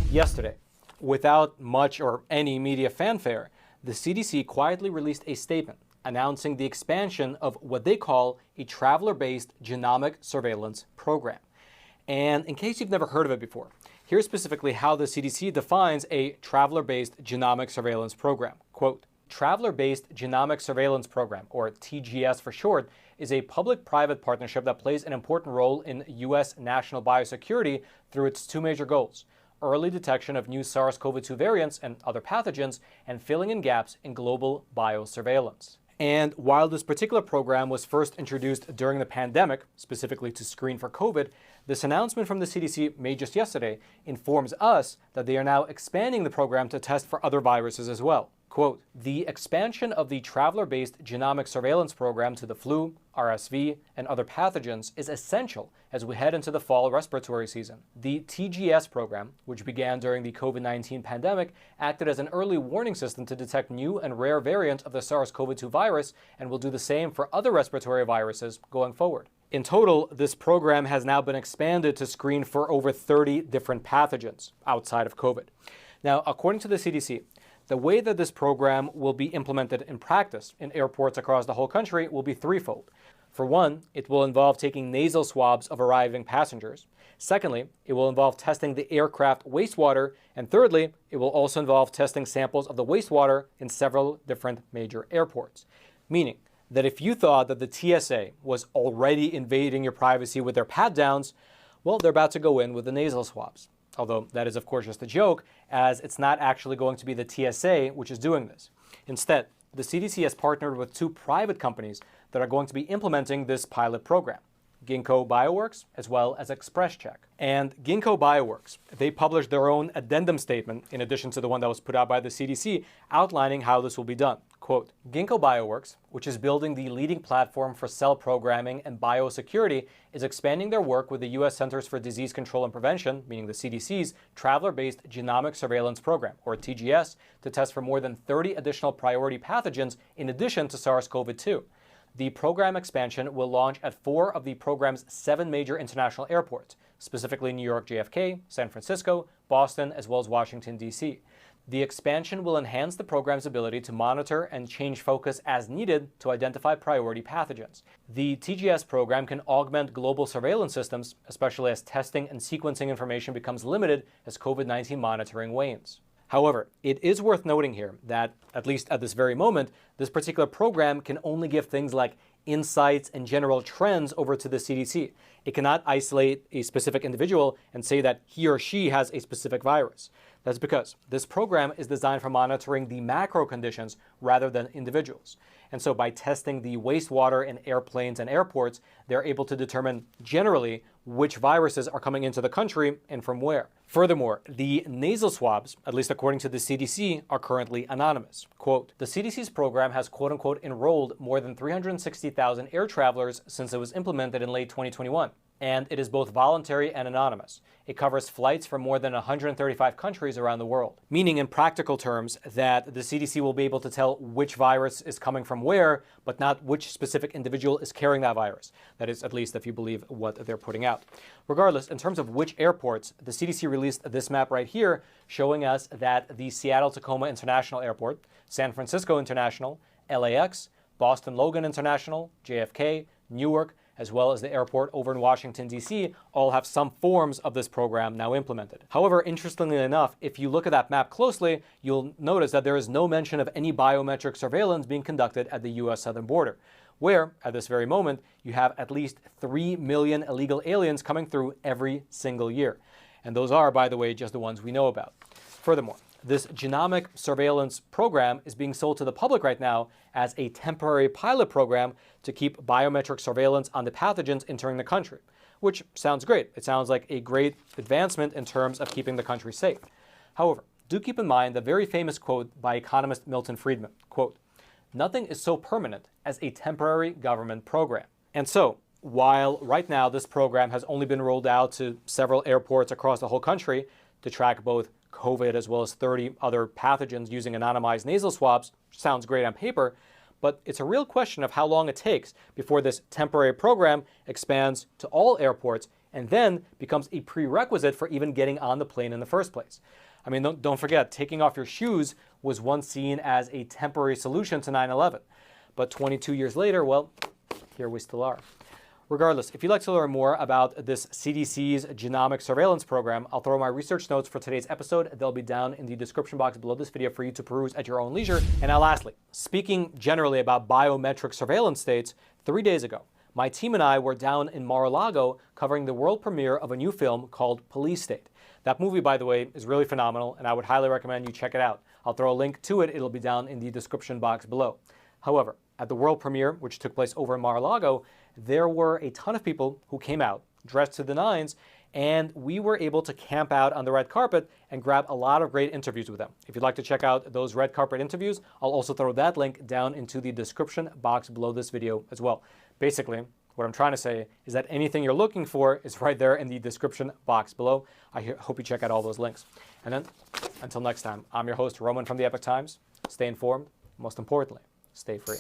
Yesterday, without much or any media fanfare, the CDC quietly released a statement announcing the expansion of what they call a traveler-based genomic surveillance program. And in case you've never heard of it before, here's specifically how the CDC defines a traveler-based genomic surveillance program. Quote, Traveler-based genomic surveillance program, or TGS for short, is a public-private partnership that plays an important role in U.S. national biosecurity through its two major goals: early detection of new SARS-CoV-2 variants and other pathogens, and filling in gaps in global biosurveillance. And while this particular program was first introduced during the pandemic, specifically to screen for COVID, this announcement from the CDC made just yesterday informs us that they are now expanding the program to test for other viruses as well. Quote, the expansion of the traveler-based genomic surveillance program to the flu, RSV, and other pathogens is essential as we head into the fall respiratory season. The TGS program, which began during the COVID-19 pandemic, acted as an early warning system to detect new and rare variants of the SARS-CoV-2 virus and will do the same for other respiratory viruses going forward. In total, this program has now been expanded to screen for over 30 different pathogens outside of COVID. Now, according to the CDC, the way that this program will be implemented in practice in airports across the whole country will be threefold. For one, it will involve taking nasal swabs of arriving passengers. Secondly, it will involve testing the aircraft wastewater. And thirdly, it will also involve testing samples of the wastewater in several different major airports. Meaning that if you thought that the TSA was already invading your privacy with their pat-downs, well, they're about to go in with the nasal swabs. Although that is, of course, just a joke, as it's not actually going to be the TSA which is doing this. Instead, the CDC has partnered with two private companies that are going to be implementing this pilot program: Ginkgo Bioworks as well as XpresCheck. And Ginkgo Bioworks, they published their own addendum statement in addition to the one that was put out by the CDC outlining how this will be done. Quote, Ginkgo Bioworks, which is building the leading platform for cell programming and biosecurity, is expanding their work with the U.S. Centers for Disease Control and Prevention, meaning the CDC's traveler-based genomic surveillance program, or TGS, to test for more than 30 additional priority pathogens in addition to SARS-CoV-2. The program expansion will launch at 4 of the program's 7 major international airports, specifically New York JFK, San Francisco, Boston, as well as Washington, D.C. The expansion will enhance the program's ability to monitor and change focus as needed to identify priority pathogens. The TGS program can augment global surveillance systems, especially as testing and sequencing information becomes limited as COVID-19 monitoring wanes. However, it is worth noting here that, at least at this very moment, this particular program can only give things like insights and general trends over to the CDC. It cannot isolate a specific individual and say that he or she has a specific virus. That's because this program is designed for monitoring the macro conditions rather than individuals. And so by testing the wastewater in airplanes and airports, they're able to determine generally which viruses are coming into the country and from where. Furthermore, the nasal swabs, at least according to the CDC, are currently anonymous. Quote, the CDC's program has quote-unquote enrolled more than 360,000 air travelers since it was implemented in late 2021. And it is both voluntary and anonymous. It covers flights from more than 135 countries around the world. Meaning in practical terms that the CDC will be able to tell which virus is coming from where, but not which specific individual is carrying that virus. That is, at least if you believe what they're putting out. Regardless, in terms of which airports, the CDC released this map right here showing us that the Seattle-Tacoma International Airport, San Francisco International, LAX, Boston Logan International, JFK, Newark, as well as the airport over in Washington, D.C., all have some forms of this program now implemented. However, interestingly enough, if you look at that map closely, you'll notice that there is no mention of any biometric surveillance being conducted at the U.S. southern border, where, at this very moment, you have at least 3 million illegal aliens coming through every single year. And those are, by the way, just the ones we know about. Furthermore, this genomic surveillance program is being sold to the public right now as a temporary pilot program to keep biometric surveillance on the pathogens entering the country, which sounds great. It sounds like a great advancement in terms of keeping the country safe. However, do keep in mind the very famous quote by economist Milton Friedman, quote, nothing is so permanent as a temporary government program. And so, while right now this program has only been rolled out to several airports across the whole country to track both COVID as well as 30 other pathogens using anonymized nasal swabs. Sounds great on paper, but it's a real question of how long it takes before this temporary program expands to all airports and then becomes a prerequisite for even getting on the plane in the first place. I mean, don't forget, taking off your shoes was once seen as a temporary solution to 9/11. But 22 years later, well, here we still are. Regardless, if you'd like to learn more about this CDC's genomic surveillance program, I'll throw my research notes for today's episode. They'll be down in the description box below this video for you to peruse at your own leisure. And now lastly, speaking generally about biometric surveillance states, 3 days ago, my team and I were down in Mar-a-Lago covering the world premiere of a new film called Police State. That movie, by the way, is really phenomenal, and I would highly recommend you check it out. I'll throw a link to it. It'll be down in the description box below. However, at the world premiere, which took place over in Mar-a-Lago, there were a ton of people who came out dressed to the nines, and we were able to camp out on the red carpet and grab a lot of great interviews with them. If you'd like to check out those red carpet interviews, I'll also throw that link down into the description box below this video as well. Basically, what I'm trying to say is that anything you're looking for is right there in the description box below. I hope you check out all those links. And then, until next time, I'm your host, Roman from the Epoch Times. Stay informed. Most importantly, stay free.